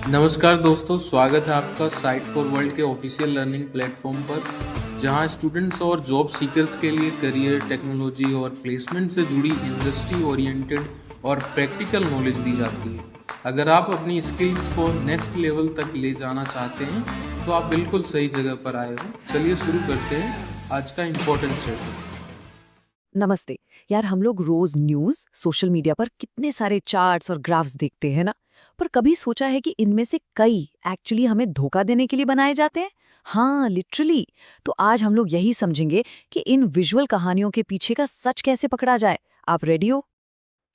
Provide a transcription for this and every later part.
नमस्कार दोस्तों, स्वागत है आपका साइट फॉर वर्ल्ड के ऑफिशियल लर्निंग प्लेटफॉर्म पर, जहां स्टूडेंट्स और जॉब सीकर्स के लिए करियर, टेक्नोलॉजी और प्लेसमेंट से जुड़ी इंडस्ट्री ओरिएंटेड और प्रैक्टिकल नॉलेज दी जाती है। अगर आप अपनी स्किल्स को नेक्स्ट लेवल तक ले जाना चाहते हैं तो आप बिल्कुल सही जगह पर आए हो। चलिए शुरू करते हैं आज का इम्पोर्टेंट सेशन। नमस्ते यार, हम लोग रोज न्यूज़, सोशल मीडिया पर कितने सारे चार्ट्स और ग्राफ्स देखते हैं ना। पर कभी सोचा है कि इनमें से कई एक्चुअली हमें धोखा देने के लिए बनाए जाते हैं? हाँ, लिटरली। तो आज हम लोग यही समझेंगे कि इन विजुअल कहानियों के पीछे का सच कैसे पकड़ा जाए। आप रेडी हो?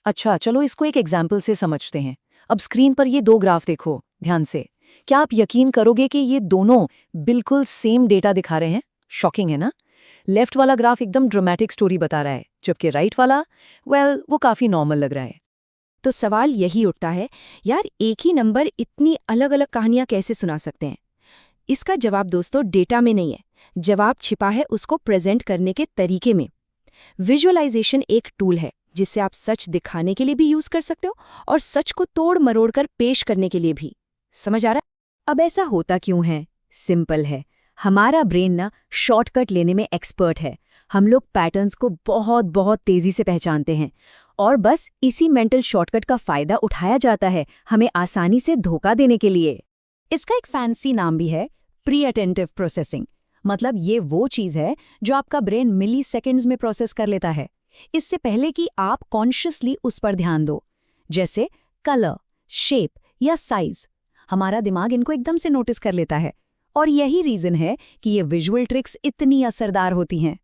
अच्छा, चलो इसको एक एग्जाम्पल से समझते हैं। अब स्क्रीन पर ये दो ग्राफ देखो ध्यान से। क्या आप यकीन करोगे कि ये दोनों बिल्कुल सेम डेटा दिखा रहे हैं? शॉकिंग है ना। लेफ्ट वाला ग्राफ एकदम ड्रामेटिक स्टोरी बता रहा है, जबकि राइट वाला वो काफी नॉर्मल लग रहा है। तो सवाल यही उठता है, यार एक ही नंबर इतनी अलग अलग कहानियां कैसे सुना सकते हैं? इसका जवाब दोस्तों डेटा में नहीं है, जवाब छिपा है उसको प्रेजेंट करने के तरीके में। विजुअलाइजेशन एक टूल है जिससे आप सच दिखाने के लिए भी यूज कर सकते हो और सच को तोड़ मरोड़ कर पेश करने के लिए भी। समझ आ रहा है? अब ऐसा होता क्यों है? सिंपल है, हमारा ब्रेन ना शॉर्टकट लेने में एक्सपर्ट है। हम लोग पैटर्न्स को बहुत बहुत तेजी से पहचानते हैं और बस इसी मेंटल शॉर्टकट का फायदा उठाया जाता है हमें आसानी से धोखा देने के लिए। इसका एक फैंसी नाम भी है, प्री अटेंटिव प्रोसेसिंग। मतलब ये वो चीज है जो आपका ब्रेन मिली सेकेंड्स में प्रोसेस कर लेता है, इससे पहले कि आप कॉन्शियसली उस पर ध्यान दो। जैसे कलर, शेप या साइज, हमारा दिमाग इनको एकदम से नोटिस कर लेता है। और यही रीजन है कि ये विजुअल ट्रिक्स इतनी असरदार होती हैं।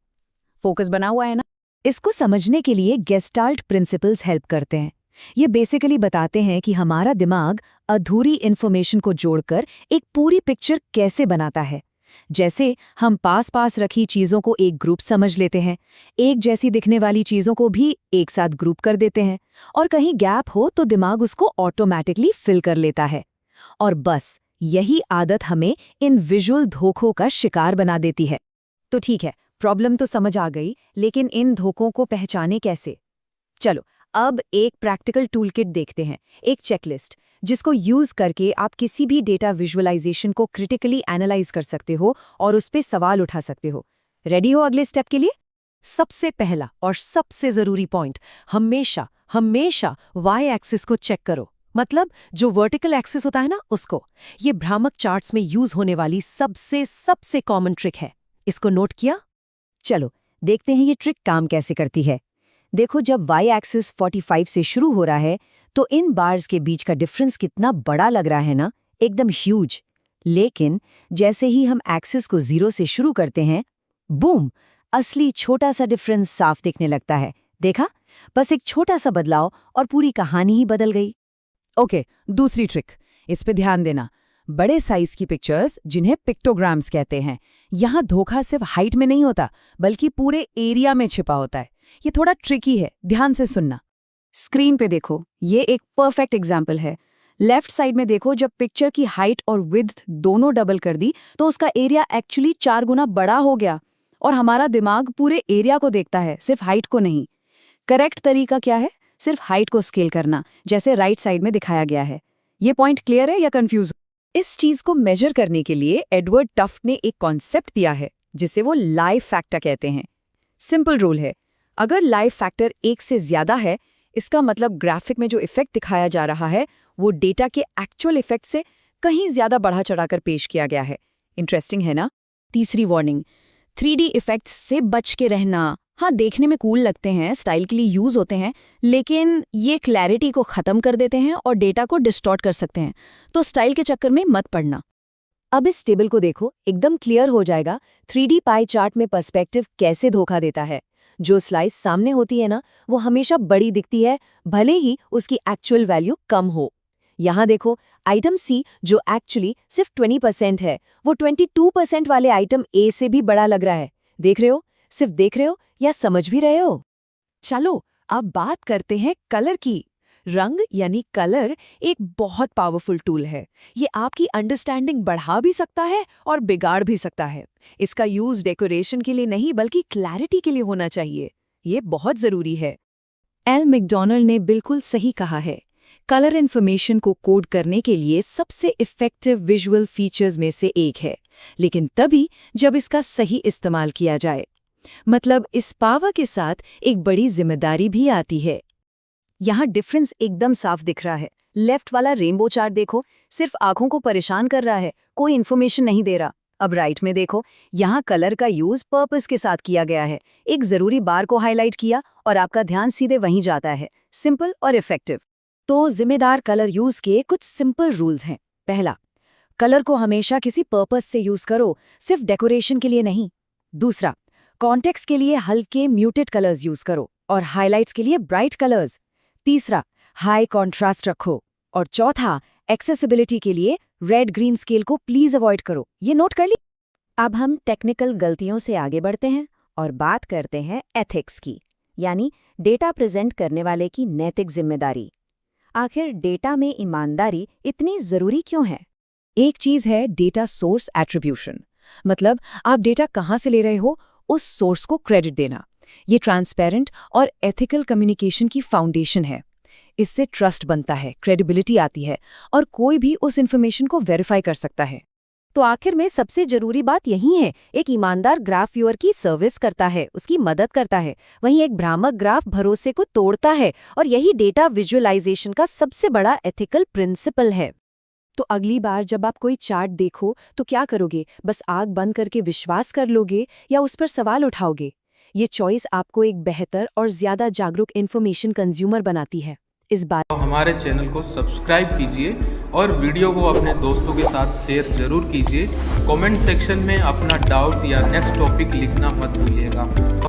फोकस बना हुआ है ना? इसको समझने के लिए गेस्टाल्ट प्रिंसिपल्स हेल्प करते हैं। ये बेसिकली बताते हैं कि हमारा दिमाग अधूरी इन्फॉर्मेशन को जोड़कर एक पूरी पिक्चर कैसे बनाता है। जैसे हम पास पास रखी चीजों को एक ग्रुप समझ लेते हैं, एक जैसी दिखने वाली चीजों को भी एक साथ ग्रुप कर देते हैं, और कहीं गैप हो तो दिमाग उसको ऑटोमैटिकली फिल कर लेता है। और बस यही आदत हमें इन विजुअल धोखों का शिकार बना देती है। तो ठीक है, प्रॉब्लम तो समझ आ गई, लेकिन इन धोखों को पहचाने कैसे? चलो अब एक प्रैक्टिकल टूलकिट देखते हैं, एक चेकलिस्ट जिसको यूज करके आप किसी भी डेटा विजुअलाइजेशन को क्रिटिकली एनालाइज कर सकते हो और उस पे सवाल उठा सकते हो। रेडी हो अगले स्टेप के लिए? सबसे पहला और सबसे जरूरी पॉइंट, हमेशा हमेशा वाई एक्सिस को चेक करो। मतलब जो वर्टिकल एक्सिस होता है ना, उसको। ये भ्रामक चार्ट्स में यूज होने वाली सबसे सबसे कॉमन ट्रिक है। इसको नोट किया? चलो देखते हैं ये ट्रिक काम कैसे करती है। देखो, जब वाई एक्सिस 45 से शुरू हो रहा है तो इन बार्स के बीच का डिफरेंस कितना बड़ा लग रहा है ना, एकदम ह्यूज। लेकिन जैसे ही हम एक्सिस को 0 से शुरू करते हैं, बूम, असली छोटा सा डिफरेंस साफ दिखने लगता है। देखा? बस एक छोटा सा बदलाव और पूरी कहानी ही बदल गई। ओके, दूसरी ट्रिक, इस पे ध्यान देना। बड़े साइज की पिक्चर्स, जिन्हें पिक्टोग्राम्स कहते हैं, यहाँ धोखा सिर्फ हाइट में नहीं होता बल्कि पूरे एरिया में छिपा होता है। ये थोड़ा ट्रिकी है, ध्यान से सुनना। स्क्रीन पे देखो, ये एक परफेक्ट एग्जाम्पल है। लेफ्ट साइड में देखो, जब पिक्चर की हाइट और विड्थ दोनों डबल कर दी तो उसका एरिया एक्चुअली 4 गुना बड़ा हो गया। और हमारा दिमाग पूरे एरिया को देखता है, सिर्फ हाइट को नहीं। करेक्ट तरीका क्या है? सिर्फ हाइट को स्केल करना, जैसे राइट साइड में दिखाया गया है। ये पॉइंट क्लियर है या कंफ्यूज? इस चीज को मेजर करने के लिए एडवर्ड टफ्ट ने एक कॉन्सेप्ट दिया है जिसे वो लाइव फैक्टर कहते हैं। सिंपल रूल है, अगर लाइव फैक्टर 1 से ज्यादा है, इसका मतलब ग्राफिक में जो इफेक्ट दिखाया जा रहा है वो डेटा के एक्चुअल इफेक्ट से कहीं ज्यादा बढ़ा चढ़ाकर पेश किया गया है। इंटरेस्टिंग है ना? तीसरी वार्निंग, 3D इफेक्ट्स से बच के रहना। हाँ, देखने में कूल लगते हैं, स्टाइल के लिए यूज होते हैं, लेकिन ये क्लैरिटी को खत्म कर देते हैं और डेटा को डिस्टॉर्ट कर सकते हैं। तो स्टाइल के चक्कर में मत पड़ना। अब इस टेबल को देखो, एकदम क्लियर हो जाएगा 3D पाई चार्ट में पर्सपेक्टिव कैसे धोखा देता है। जो स्लाइस सामने होती है ना, वो हमेशा बड़ी दिखती है, भले ही उसकी एक्चुअल वैल्यू कम हो। यहाँ देखो, आइटम सी जो एक्चुअली सिर्फ 20% है, वो 22% वाले आइटम ए से भी बड़ा लग रहा है। देख रहे हो? सिर्फ देख रहे हो या समझ भी रहे हो? चलो अब बात करते हैं कलर की। रंग यानी कलर एक बहुत पावरफुल टूल है। ये आपकी अंडरस्टैंडिंग बढ़ा भी सकता है और बिगाड़ भी सकता है। इसका यूज डेकोरेशन के लिए नहीं बल्कि क्लैरिटी के लिए होना चाहिए। ये बहुत जरूरी है। एल मैकडॉनल्ड ने बिल्कुल सही कहा है, कलर इन्फॉर्मेशन को कोड करने के लिए सबसे इफ़ेक्टिव विजुअल फीचर्स में से एक है, लेकिन तभी जब इसका सही इस्तेमाल किया जाए। मतलब इस पावर के साथ एक बड़ी जिम्मेदारी भी आती है। यहाँ डिफरेंस एकदम साफ दिख रहा है। लेफ्ट वाला रेनबो चार्ट देखो, सिर्फ आंखों को परेशान कर रहा है, कोई इन्फॉर्मेशन नहीं दे रहा। अब राइट में देखो, यहाँ कलर का यूज पर्पस के साथ किया गया है। एक जरूरी बार को हाईलाइट किया और आपका ध्यान सीधे वहीं जाता है। सिंपल और इफेक्टिव। तो जिम्मेदार कलर यूज के कुछ सिंपल रूल्स हैं। पहला, कलर को हमेशा किसी पर्पस से यूज करो, सिर्फ डेकोरेशन के लिए नहीं। दूसरा, कॉन्टेक्स्ट के लिए हल्के म्यूटेड कलर्स यूज करो और हाइलाइट्स के लिए ब्राइट कलर्स। तीसरा, हाई कॉन्ट्रास्ट रखो। और चौथा, एक्सेसिबिलिटी के लिए रेड ग्रीन स्केल को प्लीज अवॉइड करो। ये नोट कर ली। अब हम टेक्निकल गलतियों से आगे बढ़ते हैं और बात करते हैं एथिक्स की, यानी डेटा प्रेजेंट करने वाले की नैतिक जिम्मेदारी। आखिर डेटा में ईमानदारी इतनी जरूरी क्यों है? एक चीज है डेटा सोर्स एट्रीब्यूशन, मतलब आप डेटा कहाँ से ले रहे हो उस सोर्स को क्रेडिट देना। ये ट्रांसपेरेंट और एथिकल कम्युनिकेशन की फाउंडेशन है। इससे ट्रस्ट बनता है, क्रेडिबिलिटी आती है और कोई भी उस इन्फॉर्मेशन को वेरीफाई कर सकता है। तो आखिर में सबसे जरूरी बात यही है, एक ईमानदार ग्राफ व्यूअर की सर्विस करता है, उसकी मदद करता है, वहीं एक भ्रामक ग्राफ भरोसे को तोड़ता है। और यही डेटा विजुअलाइजेशन का सबसे बड़ा एथिकल प्रिंसिपल है। तो अगली बार जब आप कोई चार्ट देखो तो क्या करोगे? बस आंख बंद करके विश्वास कर लोगे या उस पर सवाल उठाओगे? ये चॉइस आपको एक बेहतर और ज्यादा जागरूक इन्फॉर्मेशन कंज्यूमर बनाती है। इस बात हमारे चैनल को सब्सक्राइब कीजिए और वीडियो को अपने दोस्तों के साथ शेयर जरूर कीजिए। कमेंट सेक्शन में अपना डाउट या नेक्स्ट टॉपिक लिखना मत भूलिएगा।